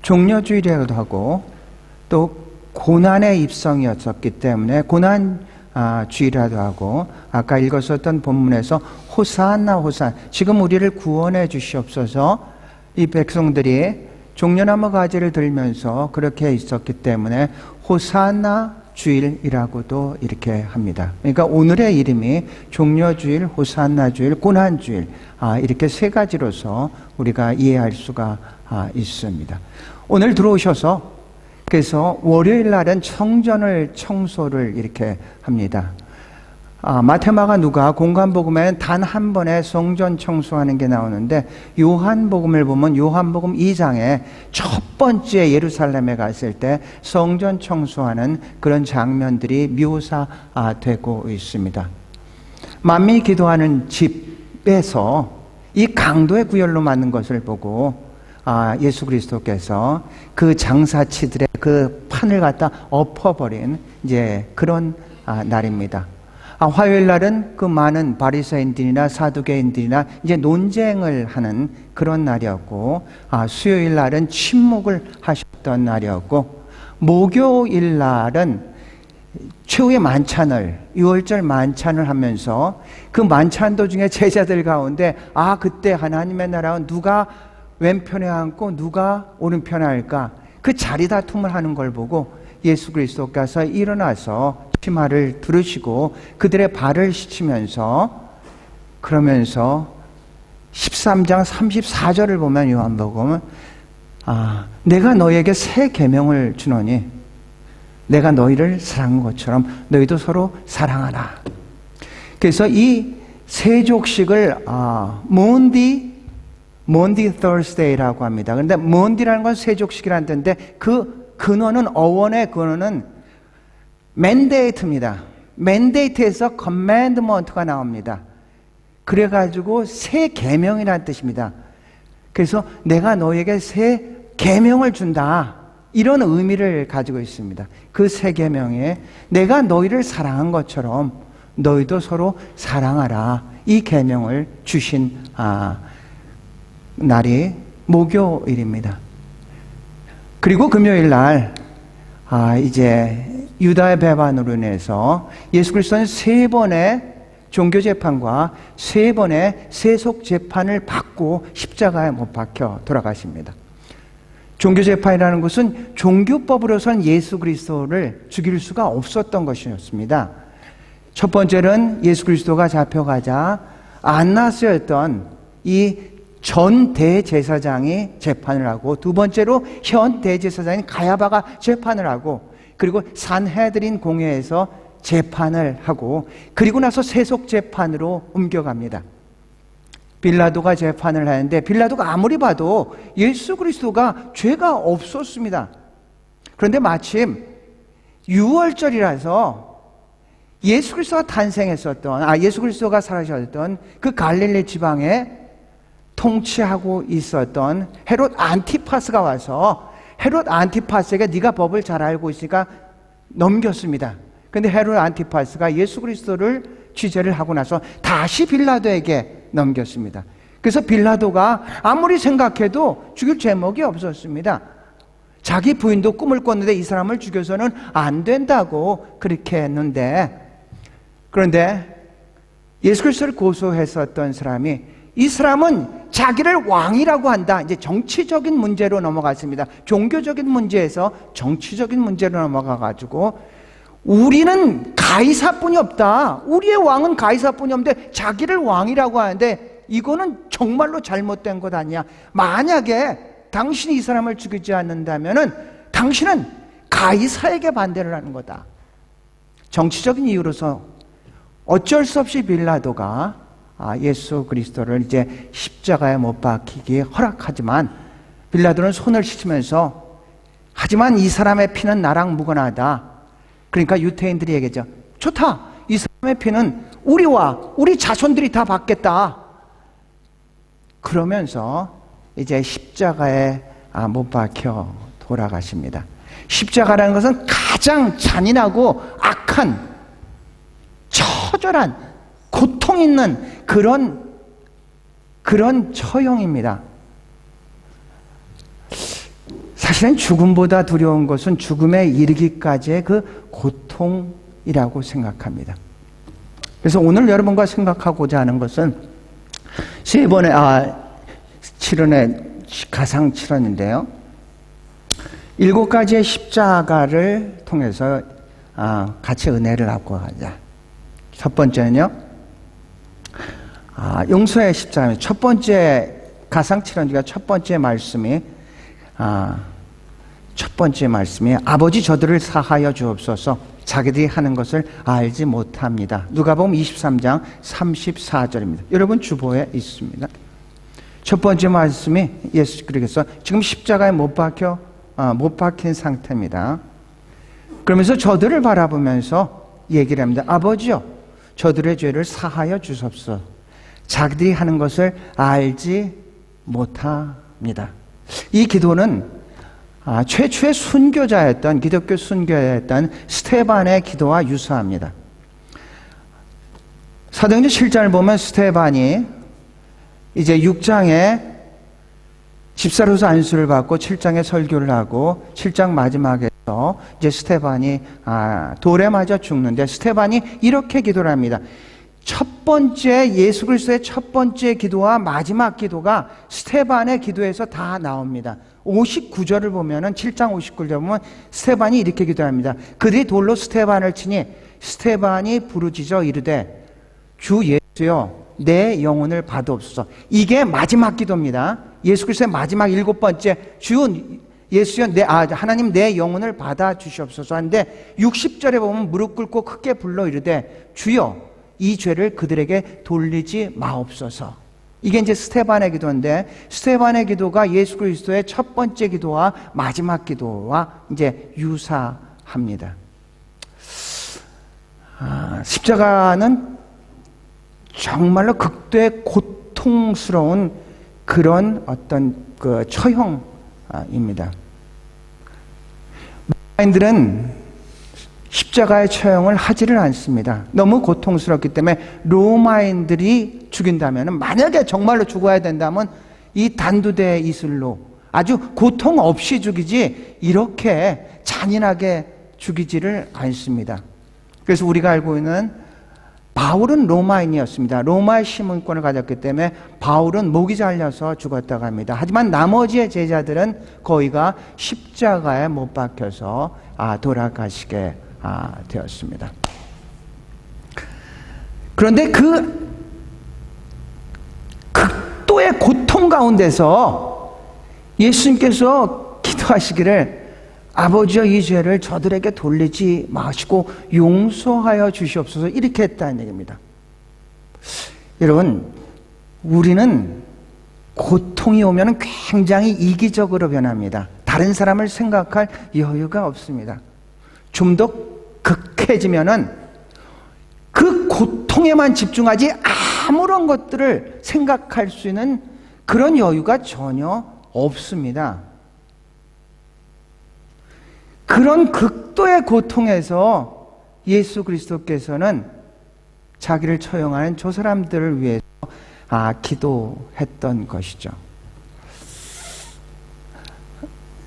종려주일이라고도 하고 또 고난의 입성이었었기 때문에 고난주일이라도 하고, 아까 읽었었던 본문에서 호산나 호산, 지금 우리를 구원해 주시옵소서, 이 백성들이 종려나무 가지를 들면서 그렇게 있었기 때문에 호산나 주일이라고도 이렇게 합니다. 그러니까 오늘의 이름이 종려주일, 호산나주일, 고난주일, 이렇게 세 가지로서 우리가 이해할 수가 있습니다. 오늘 들어오셔서 그래서 월요일 날은 성전을 청소를 이렇게 합니다. 마태마가 누가 공관복음에는 단 한 번에 성전 청소하는 게 나오는데, 요한복음을 보면 요한복음 2장에 첫 번째 예루살렘에 갔을 때 성전 청소하는 그런 장면들이 묘사되고 있습니다. 만민이 기도하는 집에서 이 강도의 구열로 만든 것을 보고 예수 그리스도께서 그 장사치들의 그 판을 갖다 엎어버린 이제 그런 날입니다. 화요일 날은 그 많은 바리새인들이나 사두개인들이나 이제 논쟁을 하는 그런 날이었고, 수요일 날은 침묵을 하셨던 날이었고, 목요일 날은 최후의 만찬을, 유월절 만찬을 하면서 그 만찬도 중에 제자들 가운데 그때 하나님의 나라는 누가 왼편에 앉고 누가 오른편에 할까, 그 자리 다툼을 하는 걸 보고 예수 그리스도께서 일어나서 치마를 두르시고 그들의 발을 씻으면서, 그러면서 13장 34절을 보면 요한복음은 내가 너희에게 새 계명을 주노니 내가 너희를 사랑한 것처럼 너희도 서로 사랑하라. 그래서 이 세족식을 Maundy Thursday라고 합니다. 그런데 Maundy라는 건 세족식이라는 뜻인데, 그 근원은, 어원의 근원은 mandate입니다. mandate에서 commandment가 나옵니다. 그래가지고 새 계명이라는 뜻입니다. 그래서 내가 너에게 새 계명을 준다, 이런 의미를 가지고 있습니다. 그 새 계명에 내가 너희를 사랑한 것처럼 너희도 서로 사랑하라, 이 계명을 주신 날이 목요일입니다. 그리고 금요일 날 이제 유다의 배반으로 인해서 예수 그리스도는 세 번의 종교재판과 세 번의 세속재판을 받고 십자가에 못 박혀 돌아가십니다. 종교재판이라는 것은 종교법으로선 예수 그리스도를 죽일 수가 없었던 것이었습니다. 첫 번째는 예수 그리스도가 잡혀가자 안나스였던 이 전 대제사장이 재판을 하고, 두 번째로 현 대제사장인 가야바가 재판을 하고, 그리고 산헤드린 공회에서 재판을 하고, 그리고 나서 세속재판으로 옮겨갑니다. 빌라도가 재판을 하는데, 빌라도가 아무리 봐도 예수 그리스도가 죄가 없었습니다. 그런데 마침 유월절이라서 예수 그리스도가 탄생했었던, 예수 그리스도가 살아셨던 그 갈릴리 지방에 통치하고 있었던 헤롯 안티파스가 와서 헤롯 안티파스에게 네가 법을 잘 알고 있으니까 넘겼습니다. 그런데 헤롯 안티파스가 예수 그리스도를 취재를 하고 나서 다시 빌라도에게 넘겼습니다. 그래서 빌라도가 아무리 생각해도 죽일 제목이 없었습니다. 자기 부인도 꿈을 꿨는데 이 사람을 죽여서는 안 된다고 그렇게 했는데, 그런데 예수 그리스도를 고소했었던 사람이, 이 사람은 자기를 왕이라고 한다. 이제 정치적인 문제로 넘어갔습니다. 종교적인 문제에서 정치적인 문제로 넘어가가지고, 우리는 가이사뿐이 없다, 우리의 왕은 가이사뿐이 없는데 자기를 왕이라고 하는데 이거는 정말로 잘못된 것 아니야. 만약에 당신이 이 사람을 죽이지 않는다면은 당신은 가이사에게 반대를 하는 거다. 정치적인 이유로서 어쩔 수 없이 빌라도가 예수 그리스도를 이제 십자가에 못 박히기에 허락하지만, 빌라도는 손을 씻으면서 하지만 이 사람의 피는 나랑 무관하다. 그러니까 유태인들이 얘기했죠. 좋다, 이 사람의 피는 우리와 우리 자손들이 다 받겠다. 그러면서 이제 십자가에 못 박혀 돌아가십니다. 십자가라는 것은 가장 잔인하고 악한, 처절한, 고통 있는 그런 처형입니다. 사실은 죽음보다 두려운 것은 죽음에 이르기까지의 그 고통이라고 생각합니다. 그래서 오늘 여러분과 생각하고자 하는 것은 세 번의 칠언의 가상 칠언인데요. 7가지의 십자가를 통해서 같이 은혜를 받고 가자. 첫 번째는요, 용서의 십자가입니다. 첫 번째 가상 칠언지가 첫 번째 말씀이 아버지 저들을 사하여 주옵소서 자기들이 하는 것을 알지 못합니다. 누가복음 23장 34절입니다. 여러분 주보에 있습니다. 첫 번째 말씀이 예수께서 지금 십자가에 못 박힌 상태입니다. 그러면서 저들을 바라보면서 얘기를 합니다. 아버지요, 저들의 죄를 사하여 주옵소서. 자기들이 하는 것을 알지 못합니다. 이 기도는 최초의 순교자였던, 기독교 순교자였던 스테반의 기도와 유사합니다. 사도행전 7장을 보면 스테반이 이제 6장에 집사로서 안수를 받고 7장에 설교를 하고 7장 마지막에서 이제 스테반이 돌에 맞아 죽는데 스테반이 이렇게 기도를 합니다. 첫 번째 예수 그리스도의 첫 번째 기도와 마지막 기도가 스테반의 기도에서 다 나옵니다. 59절을 보면은 7장 59절 보면 스테반이 이렇게 기도합니다. 그들이 돌로 스테반을 치니 스테반이 부르짖어 이르되 주 예수여 내 영혼을 받으옵소서. 이게 마지막 기도입니다. 예수 그리스도의 마지막 7번째 주 예수여 하나님 내 영혼을 받아 주시옵소서 하는데 60절에 보면 무릎 꿇고 크게 불러 이르되 주여 이 죄를 그들에게 돌리지 마옵소서. 이게 이제 스테반의 기도인데 스테반의 기도가 예수 그리스도의 첫 번째 기도와 마지막 기도와 이제 유사합니다. 십자가는 정말로 극도의 고통스러운 그런 어떤 그 처형입니다. 로마인들은 십자가의 처형을 하지를 않습니다. 너무 고통스럽기 때문에 로마인들이 죽인다면, 만약에 정말로 죽어야 된다면 이 단두대 이슬로 아주 고통 없이 죽이지 이렇게 잔인하게 죽이지를 않습니다. 그래서 우리가 알고 있는 바울은 로마인이었습니다. 로마의 시민권을 가졌기 때문에 바울은 목이 잘려서 죽었다고 합니다. 하지만 나머지의 제자들은 거의가 십자가에 못 박혀서 돌아가시게 되었습니다. 그런데 그 극도의 고통 가운데서 예수님께서 기도하시기를 아버지여 이 죄를 저들에게 돌리지 마시고 용서하여 주시옵소서 이렇게 했다는 얘기입니다. 여러분, 우리는 고통이 오면 굉장히 이기적으로 변합니다. 다른 사람을 생각할 여유가 없습니다. 좀 더 극해지면은 그 고통에만 집중하지 아무런 것들을 생각할 수 있는 그런 여유가 전혀 없습니다. 그런 극도의 고통에서 예수 그리스도께서는 자기를 처형하는 저 사람들을 위해서 기도했던 것이죠.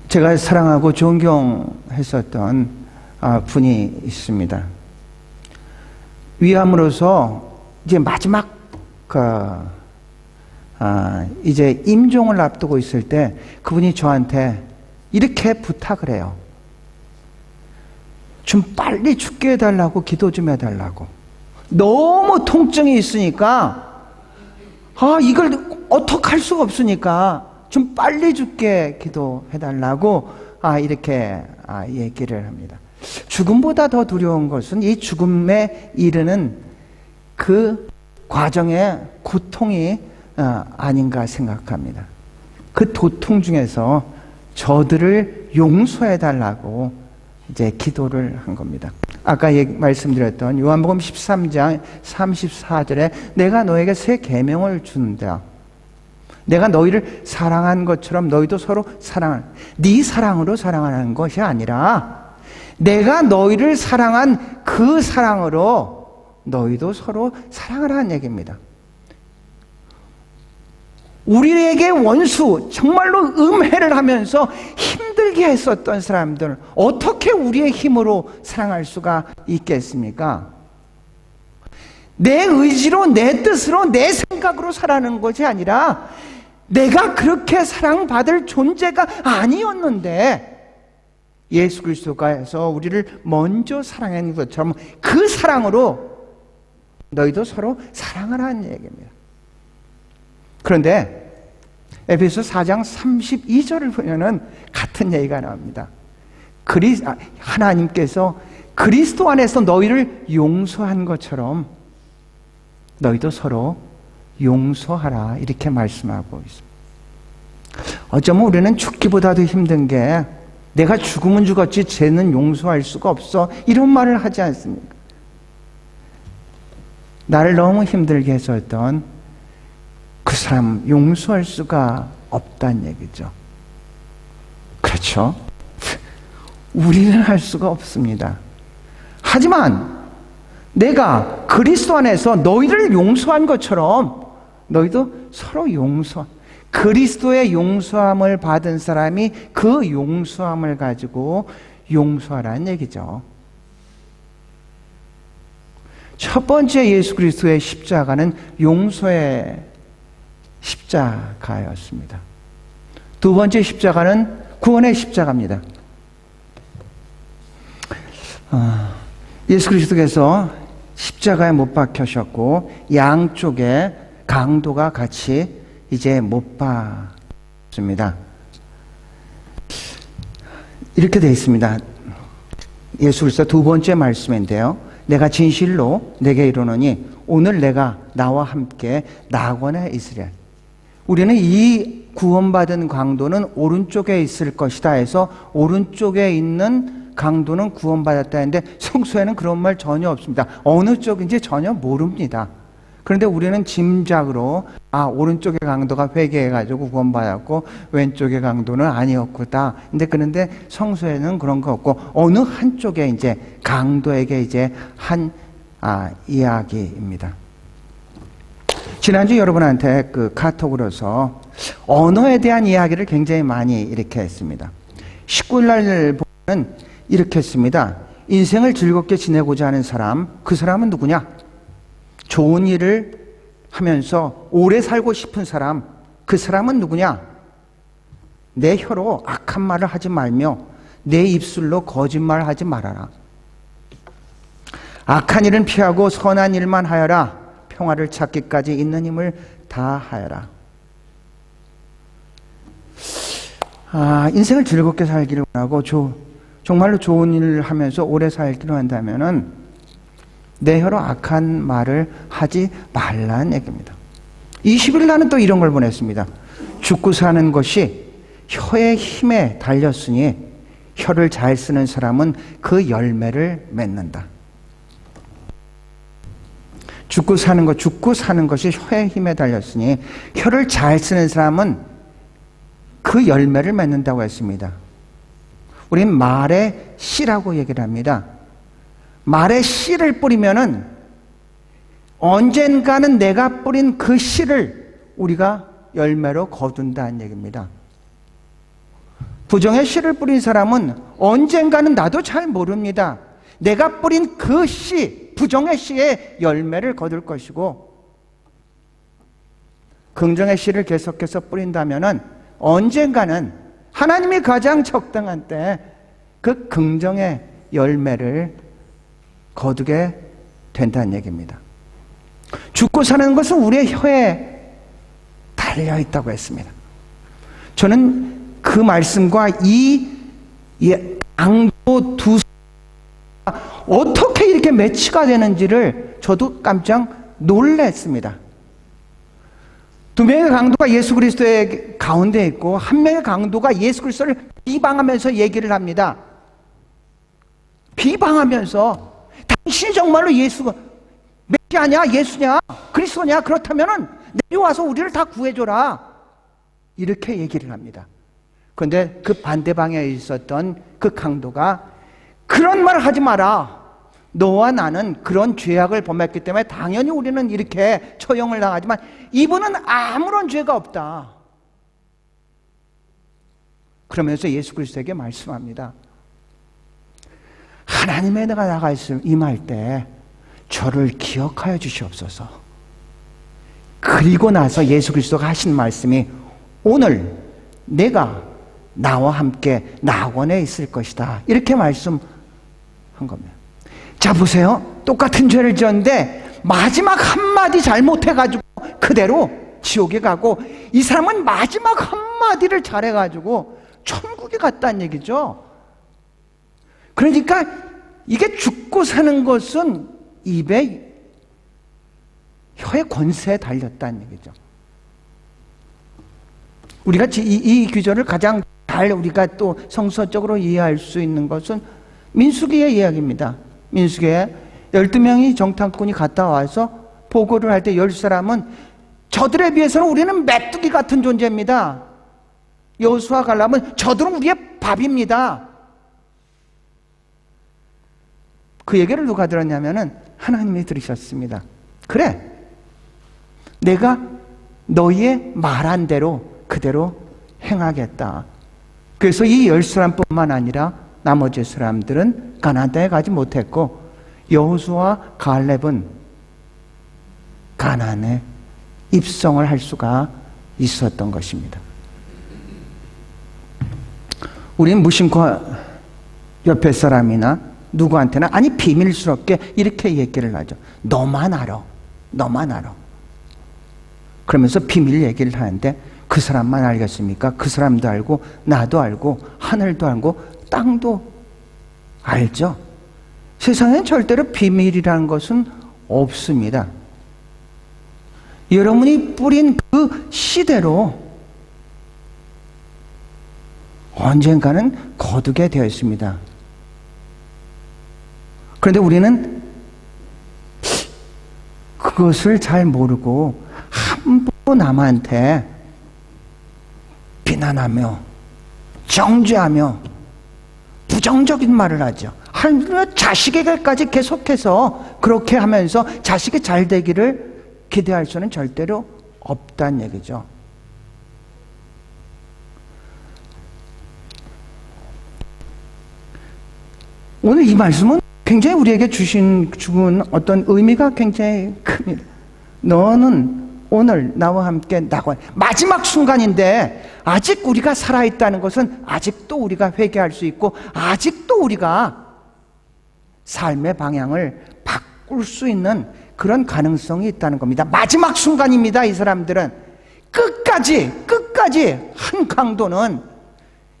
제가 사랑하고 존경했었던 분이 있습니다. 위암으로서 이제 마지막 이제 임종을 앞두고 있을 때 그분이 저한테 이렇게 부탁을 해요. 좀 빨리 죽게 해달라고, 기도 좀 해달라고. 너무 통증이 있으니까 이걸 어떡할 수가 없으니까 좀 빨리 죽게 기도해달라고 이렇게 얘기를 합니다. 죽음보다 더 두려운 것은 이 죽음에 이르는 그 과정의 고통이 아닌가 생각합니다. 그 고통 중에서 저들을 용서해달라고 이제 기도를 한 겁니다. 아까 말씀드렸던 요한복음 13장 34절에 내가 너에게 새 계명을 준다. 내가 너희를 사랑한 것처럼 너희도 서로 네 사랑으로 사랑하는 것이 아니라 내가 너희를 사랑한 그 사랑으로 너희도 서로 사랑하라는 얘기입니다. 우리에게 원수, 정말로 음해를 하면서 힘들게 했었던 사람들 어떻게 우리의 힘으로 사랑할 수가 있겠습니까? 내 의지로, 내 뜻으로, 내 생각으로 살아가는 것이 아니라 내가 그렇게 사랑받을 존재가 아니었는데 예수 그리스도가 해서 우리를 먼저 사랑한 것처럼 그 사랑으로 너희도 서로 사랑하라는 얘기입니다. 그런데 에베소 4장 32절을 보면은 같은 얘기가 나옵니다. 하나님께서 그리스도 안에서 너희를 용서한 것처럼 너희도 서로 용서하라 이렇게 말씀하고 있습니다. 어쩌면 우리는 죽기보다도 힘든 게 내가 죽으면 죽었지 쟤는 용서할 수가 없어 이런 말을 하지 않습니까? 나를 너무 힘들게 했었던 그 사람 용서할 수가 없다는 얘기죠. 그렇죠? 우리는 할 수가 없습니다. 하지만 내가 그리스도 안에서 너희를 용서한 것처럼 너희도 서로 그리스도의 용서함을 받은 사람이 그 용서함을 가지고 용서하라는 얘기죠. 첫 번째 예수 그리스도의 십자가는 용서의 십자가였습니다. 두 번째 십자가는 구원의 십자가입니다. 예수 그리스도께서 십자가에 못 박히셨고 양쪽에 강도가 같이 이제 못 박습니다. 이렇게 되어 있습니다. 예수 그리스도 두 번째 말씀인데요. 내가 진실로 내게 이르노니 오늘 내가 나와 함께 낙원에 있으랴. 우리는 이 구원받은 강도는 오른쪽에 있을 것이다 해서 오른쪽에 있는 강도는 구원받았다 했는데 성서에는 그런 말 전혀 없습니다. 어느 쪽인지 전혀 모릅니다. 그런데 우리는 짐작으로 오른쪽의 강도가 회개해가지고 구원받았고 왼쪽의 강도는 아니었구나. 그런데 성서에는 그런 거 없고 어느 한쪽에 이제 강도에게 이제 한 이야기입니다. 지난주 여러분한테 그 카톡으로서 언어에 대한 이야기를 굉장히 많이 이렇게 했습니다. 19일 날 보면 이렇게 했습니다. 인생을 즐겁게 지내고자 하는 사람, 그 사람은 누구냐? 좋은 일을 하면서 오래 살고 싶은 사람, 그 사람은 누구냐? 내 혀로 악한 말을 하지 말며 내 입술로 거짓말을 하지 말아라. 악한 일은 피하고 선한 일만 하여라. 평화를 찾기까지 있는 힘을 다하여라. 인생을 즐겁게 살기를 원하고 정말로 좋은 일을 하면서 오래 살기를 한다면은 내 혀로 악한 말을 하지 말라는 얘기입니다. 20일 날은 또 이런 걸 보냈습니다. 죽고 사는 것이 혀의 힘에 달렸으니 혀를 잘 쓰는 사람은 그 열매를 맺는다. 죽고 사는 것이 혀의 힘에 달렸으니 혀를 잘 쓰는 사람은 그 열매를 맺는다고 했습니다. 우린 말에 씨라고 얘기를 합니다. 말에 씨를 뿌리면은 언젠가는 내가 뿌린 그 씨를 우리가 열매로 거둔다는 얘기입니다. 부정의 씨를 뿌린 사람은 언젠가는 나도 잘 모릅니다. 내가 뿌린 그 씨, 부정의 씨의 열매를 거둘 것이고 긍정의 씨를 계속해서 뿌린다면은 언젠가는 하나님이 가장 적당한 때 그 긍정의 열매를 거두게 된다는 얘기입니다. 죽고 사는 것은 우리의 혀에 달려 있다고 했습니다. 저는 그 말씀과 이 강도 두 어떻게 이렇게 매치가 되는지를 저도 깜짝 놀랐습니다. 두 명의 강도가 예수 그리스도의 가운데 있고 한 명의 강도가 예수 그리스도를 비방하면서 얘기를 합니다. 비방하면서 당신이 정말로 예수가 메시아냐, 예수냐, 그리스도냐, 그렇다면은 내려와서 우리를 다 구해줘라, 이렇게 얘기를 합니다. 그런데 그 반대방에 있었던 그 강도가 그런 말을 하지 마라. 너와 나는 그런 죄악을 범했기 때문에 당연히 우리는 이렇게 처형을 당하지만 이분은 아무런 죄가 없다. 그러면서 예수 그리스도에게 말씀합니다. 하나님의 내가 나가 임할 때 저를 기억하여 주시옵소서. 그리고 나서 예수 그리스도가 하신 말씀이 오늘 내가 나와 함께 낙원에 있을 것이다. 이렇게 말씀한 겁니다. 자, 보세요. 똑같은 죄를 지었는데 마지막 한마디 잘못해가지고 그대로 지옥에 가고, 이 사람은 마지막 한마디를 잘해가지고 천국에 갔다는 얘기죠. 그러니까 이게 죽고 사는 것은 입에, 혀의 권세에 달렸다는 얘기죠. 우리가 이 규절을 가장 잘 우리가 또 성서적으로 이해할 수 있는 것은 민수기의 이야기입니다. 민수기에 12명이 정탐꾼이 갔다 와서 보고를 할 때 10사람은 저들에 비해서는 우리는 메뚜기 같은 존재입니다. 여호수아 갈람은 저들은 우리의 밥입니다. 그 얘기를 누가 들었냐면은 하나님이 들으셨습니다. 그래, 내가 너희의 말한 대로 그대로 행하겠다. 그래서 이 10사람뿐만 아니라 나머지 사람들은 가나안 땅에 가지 못했고, 여호수아 갈렙은 가나안에 입성을 할 수가 있었던 것입니다. 우리는 무심코 옆에 사람이나 누구한테나 아니 비밀스럽게 이렇게 얘기를 하죠. 너만 알아. 너만 알아. 그러면서 비밀 얘기를 하는데 그 사람만 알겠습니까? 그 사람도 알고 나도 알고 하늘도 알고 땅도 알죠. 세상엔 절대로 비밀이라는 것은 없습니다. 여러분이 뿌린 그 씨대로 언젠가는 거두게 되어 있습니다. 그런데 우리는 그것을 잘 모르고 함부로 남한테 비난하며 정죄하며 부정적인 말을 하죠. 자식에게까지 계속해서 그렇게 하면서 자식이 잘 되기를 기대할 수는 절대로 없다는 얘기죠. 오늘 이 말씀은 굉장히 우리에게 주신 어떤 의미가 굉장히 큽니다. 너는 오늘 나와 함께 낙원, 마지막 순간인데 아직 우리가 살아있다는 것은 아직도 우리가 회개할 수 있고 아직도 우리가 삶의 방향을 바꿀 수 있는 그런 가능성이 있다는 겁니다. 마지막 순간입니다. 이 사람들은 끝까지 한 강도는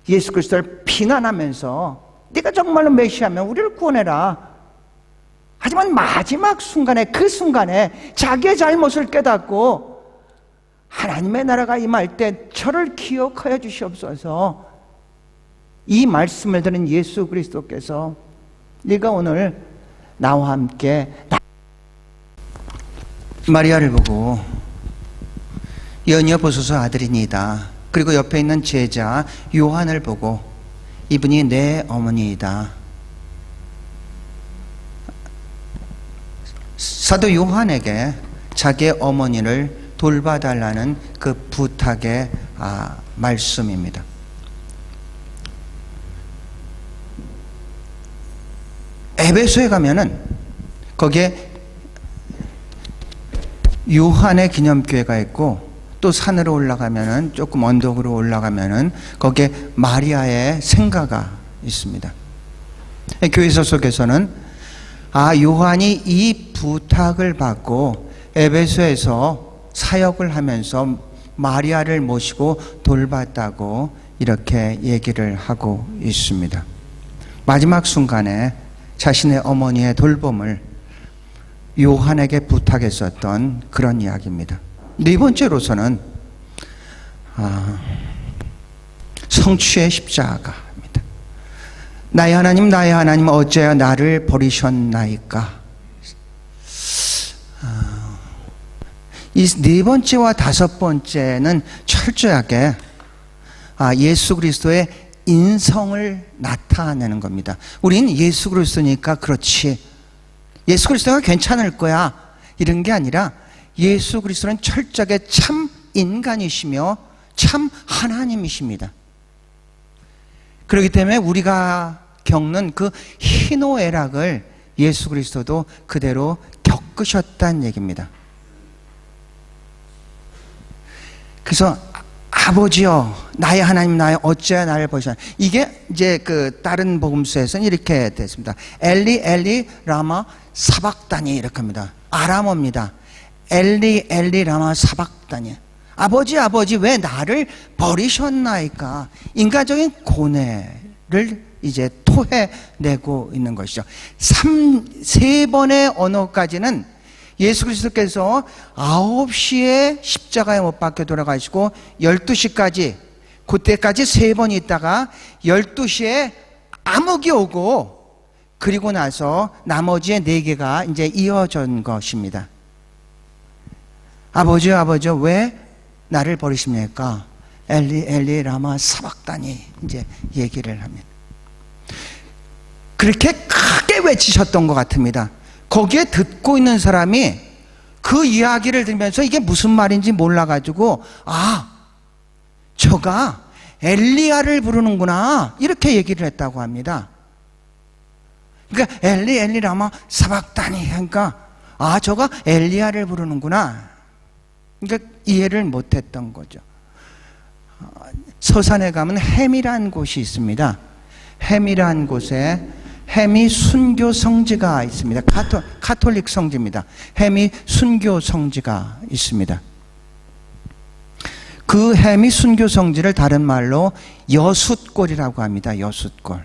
예수 그리스도를 비난하면서 네가 정말로 메시아면 우리를 구원해라. 하지만 마지막 순간에, 그 순간에 자기의 잘못을 깨닫고 하나님의 나라가 임할 때 저를 기억하여 주시옵소서. 이 말씀을 들은 예수 그리스도께서 네가 오늘 나와 함께, 마리아를 보고 연여보소서 아들이니이다. 그리고 옆에 있는 제자 요한을 보고 이분이 내 어머니이다. 사도 요한에게 자기의 어머니를 돌봐달라는 그 부탁의 말씀입니다. 에베소에 가면은 거기에 요한의 기념교회가 있고, 또 산으로 올라가면은, 조금 언덕으로 올라가면은 거기에 마리아의 생가가 있습니다. 교회서 속에서는 요한이 이 부탁을 받고 에베소에서 사역을 하면서 마리아를 모시고 돌봤다고 이렇게 얘기를 하고 있습니다. 마지막 순간에 자신의 어머니의 돌봄을 요한에게 부탁했었던 그런 이야기입니다. 네 번째로서는 성취의 십자가입니다. 나의 하나님 어찌하여 나를 버리셨나이까. 이 네 번째와 다섯 번째는 철저하게 예수 그리스도의 인성을 나타내는 겁니다. 우리는 예수 그리스도니까 그렇지, 예수 그리스도가 괜찮을 거야, 이런 게 아니라 예수 그리스도는 철저하게 참 인간이시며 참 하나님이십니다. 그렇기 때문에 우리가 겪는 그 희노애락을 예수 그리스도도 그대로 겪으셨다는 얘기입니다. 그래서 아버지여 나의 하나님 나의 어찌하여 나를 버리셨나. 이게 이제 그 다른 복음서에서는 이렇게 됐습니다. 엘리 엘리 라마 사박다니 이렇게 합니다. 아람어입니다. 엘리 엘리 라마 사박다니. 아버지 아버지 왜 나를 버리셨나이까. 인간적인 고뇌를 이제 토해내고 있는 것이죠. 세 번의 언어까지는 예수 그리스도께서 9시에 십자가에 못 박혀 돌아가시고 12시까지 그때까지 3번 있다가 12시에 암흑이 오고 그리고 나서 나머지의 4개가 이제 이어진 것입니다. 아버지요 아버지요 왜 나를 버리십니까? 엘리 엘리 라마 사박다니 이제 얘기를 합니다. 그렇게 크게 외치셨던 것 같습니다. 거기에 듣고 있는 사람이 그 이야기를 들으면서 이게 무슨 말인지 몰라가지고 저가 엘리야를 부르는구나 이렇게 얘기를 했다고 합니다. 그러니까 엘리 엘리 라마 사박다니 하니까 저가 엘리야를 부르는구나. 그러니까 이해를 못했던 거죠. 서산에 가면 햄이라는 곳이 있습니다. 햄이라는 곳에 햄이 순교 성지가 있습니다. 카톨릭 성지입니다. 햄이 순교 성지가 있습니다. 그 햄이 순교 성지를 다른 말로 여숫골이라고 합니다. 여숫골.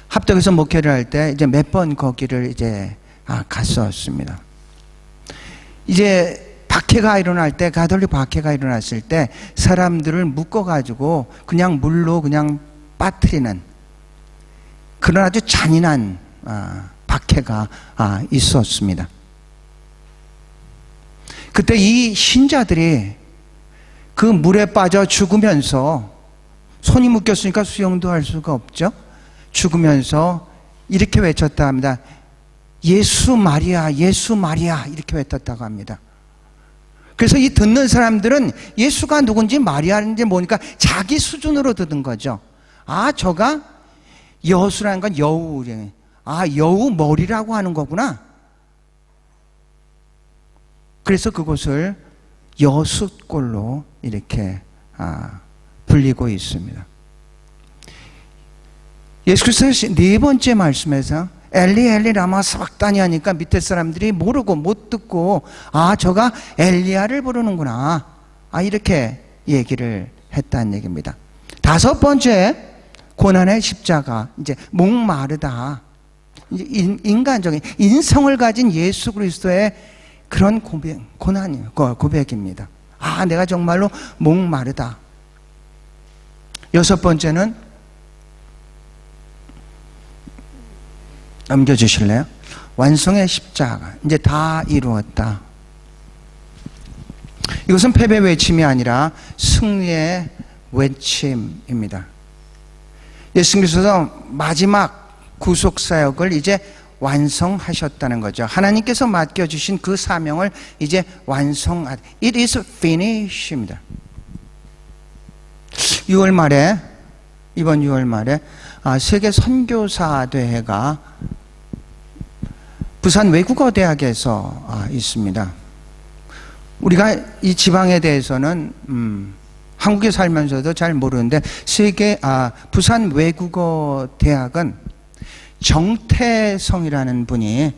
합덕에서 목회를 할 때 이제 몇 번 거기를 이제 갔었습니다. 이제 박해가 일어날 때, 가톨릭 박해가 일어났을 때 사람들을 묶어가지고 그냥 물로 그냥 빠뜨리는 그런 아주 잔인한 박해가 있었습니다. 그때 이 신자들이 그 물에 빠져 죽으면서 손이 묶였으니까 수영도 할 수가 없죠. 죽으면서 이렇게 외쳤다 합니다. 예수 마리아 예수 마리아 이렇게 외쳤다고 합니다. 그래서 이 듣는 사람들은 예수가 누군지 마리아인지 모르니까 자기 수준으로 듣는 거죠. 저가 여수라는 건 여우, 여우 머리라고 하는 거구나. 그래서 그곳을 여숫골로 이렇게 불리고 있습니다. 예수 그리스도의 4번째 말씀에서 엘리 엘리 라마 사박다니 하니까 밑에 사람들이 모르고 못 듣고 저가 엘리야를 부르는구나 이렇게 얘기를 했다는 얘기입니다. 5번째 고난의 십자가, 이제 목마르다. 이제 인간적인 인성을 가진 예수 그리스도의 그런 고백입니다. 내가 정말로 목마르다. 6번째는 넘겨주실래요? 완성의 십자가. 이제 다 이루었다. 이것은 패배 외침이 아니라 승리의 외침입니다. 예수님께서 마지막 구속사역을 이제 완성하셨다는 거죠. 하나님께서 맡겨주신 그 사명을 이제 완성하다. It is finish입니다. 6월 말에, 이번 6월 말에 세계 선교사 대회가 부산 외국어대학에서 있습니다. 우리가 이 지방에 대해서는 한국에 살면서도 잘 모르는데 부산 외국어대학은 정태성이라는 분이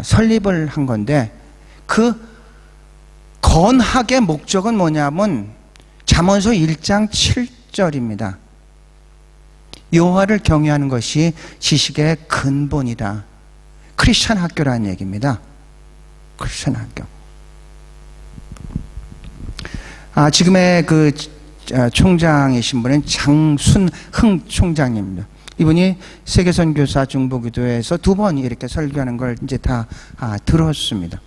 설립을 한 건데 그 건학의 목적은 뭐냐면 잠언서 1장 7절입니다. 여호와를 경외하는 것이 지식의 근본이다. 크리스천 학교라는 얘기입니다. 크리스천 학교. 지금의 그 총장이신 분은 장순흥 총장입니다. 이분이 세계선교사 중보기도회에서 2번 이렇게 설교하는 걸 이제 다 들었습니다.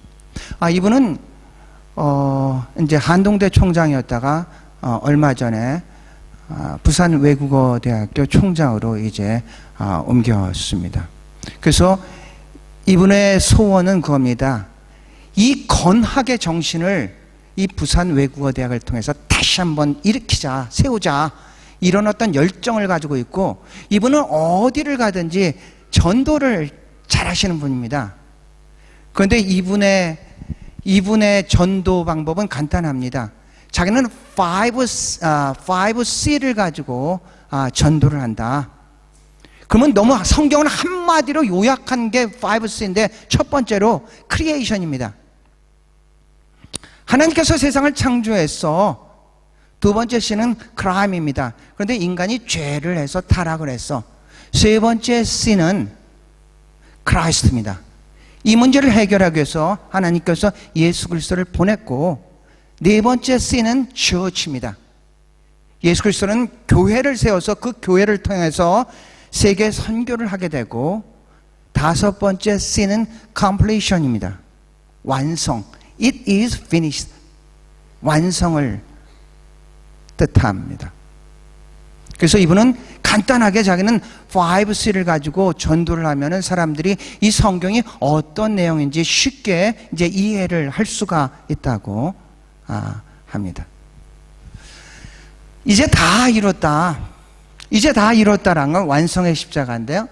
이분은 이제 한동대 총장이었다가 얼마 전에 부산 외국어대학교 총장으로 이제 옮겼습니다. 그래서 이분의 소원은 그겁니다. 이 건학의 정신을 이 부산 외국어대학을 통해서 다시 한번 일으키자, 세우자. 이런 어떤 열정을 가지고 있고, 이분은 어디를 가든지 전도를 잘 하시는 분입니다. 그런데 이분의 전도 방법은 간단합니다. 자기는 5C를 가지고 전도를 한다. 그러면 너무 성경을 한마디로 요약한 게 5C인데, 첫 번째로 크리에이션입니다. 하나님께서 세상을 창조했어. 두 번째 C는 크라임입니다. 그런데 인간이 죄를 해서 타락을 했어. 세 번째 C는 크라이스트입니다. 이 문제를 해결하기 위해서 하나님께서 예수 그리스도를 보냈고, 네 번째 C는 처치입니다. 예수 그리스도는 교회를 세워서 그 교회를 통해서 세계 선교를 하게 되고, 다섯 번째 C는 completion입니다. 완성. It is finished. 완성을 뜻합니다. 그래서 이분은 간단하게 자기는 5C를 가지고 전도를 하면은 사람들이 이 성경이 어떤 내용인지 쉽게 이제 이해를 할 수가 있다고 합니다. 이제 다 이뤘다. 이제 다 이뤘다라는 건 완성의 십자가인데요.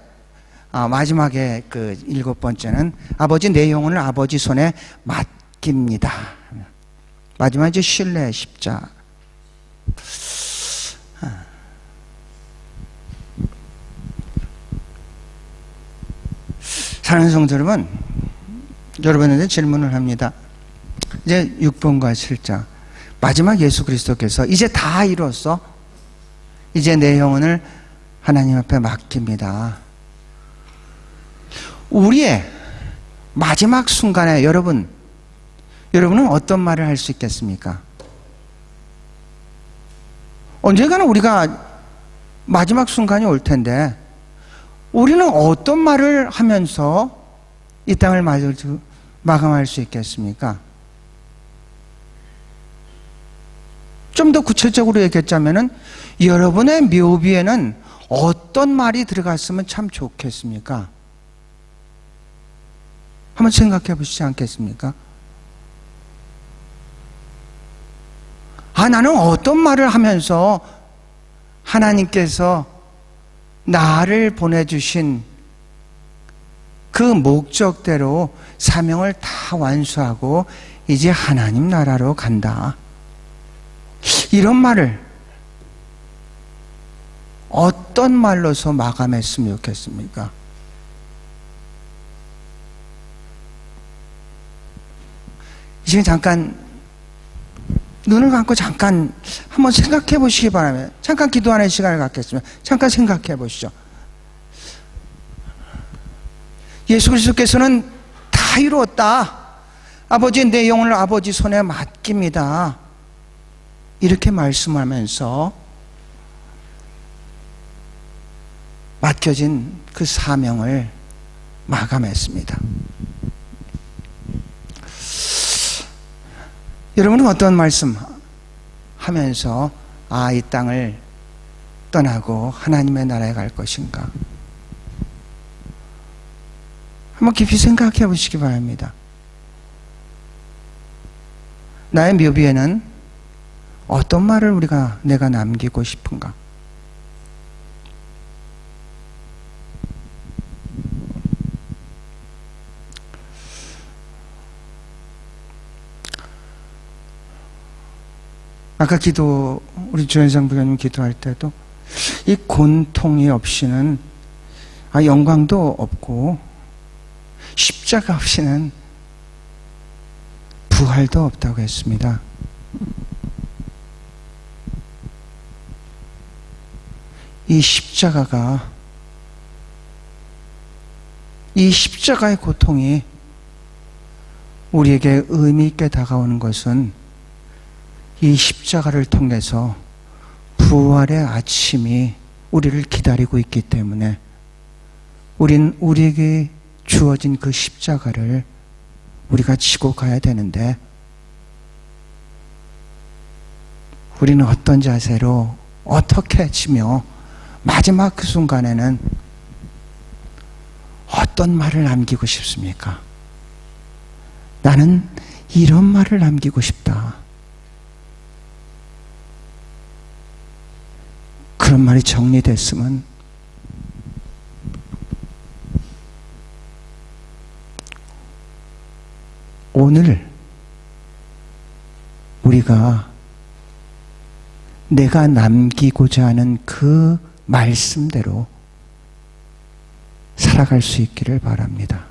마지막에 그 일곱 번째는 아버지 내 영혼을 아버지 손에 맡깁니다. 마지막 이제 신뢰의 십자가. 사랑하는 성도 여러분, 여러분에게 질문을 합니다. 이제 6번과 7장. 마지막 예수 그리스도께서 이제 다 이뤘어. 이제 내 영혼을 하나님 앞에 맡깁니다. 우리의 마지막 순간에 여러분은 어떤 말을 할 수 있겠습니까? 언젠가는 우리가 마지막 순간이 올 텐데, 우리는 어떤 말을 하면서 이 땅을 마감할 수 있겠습니까? 좀 더 구체적으로 얘기했자면은, 여러분의 묘비에는 어떤 말이 들어갔으면 참 좋겠습니까? 한번 생각해 보시지 않겠습니까? 나는 어떤 말을 하면서 하나님께서 나를 보내주신 그 목적대로 사명을 다 완수하고 이제 하나님 나라로 간다. 이런 말을 어떤 말로서 마감했으면 좋겠습니까? 지금 잠깐 눈을 감고 잠깐 한번 생각해 보시기 바랍니다. 잠깐 기도하는 시간을 갖겠습니다. 잠깐 생각해 보시죠. 예수 그리스도께서는 다 이루었다. 아버지 내 영혼을 아버지 손에 맡깁니다. 이렇게 말씀하면서 맡겨진 그 사명을 마감했습니다. 여러분은 어떤 말씀 하면서 이 땅을 떠나고 하나님의 나라에 갈 것인가? 한번 깊이 생각해 보시기 바랍니다. 나의 묘비에는 어떤 말을 내가 남기고 싶은가? 아까 우리 주현상 부교님 기도할 때도 이 고통이 없이는 영광도 없고 십자가 없이는 부활도 없다고 했습니다. 이 십자가의 고통이 우리에게 의미 있게 다가오는 것은 이 십자가를 통해서 부활의 아침이 우리를 기다리고 있기 때문에 우리에게 주어진 그 십자가를 우리가 지고 가야 되는데, 우리는 어떤 자세로 어떻게 지며 마지막 그 순간에는 어떤 말을 남기고 싶습니까? 나는 이런 말을 남기고 싶다. 그런 말이 정리됐으면 오늘 우리가 내가 남기고자 하는 그 말씀대로 살아갈 수 있기를 바랍니다.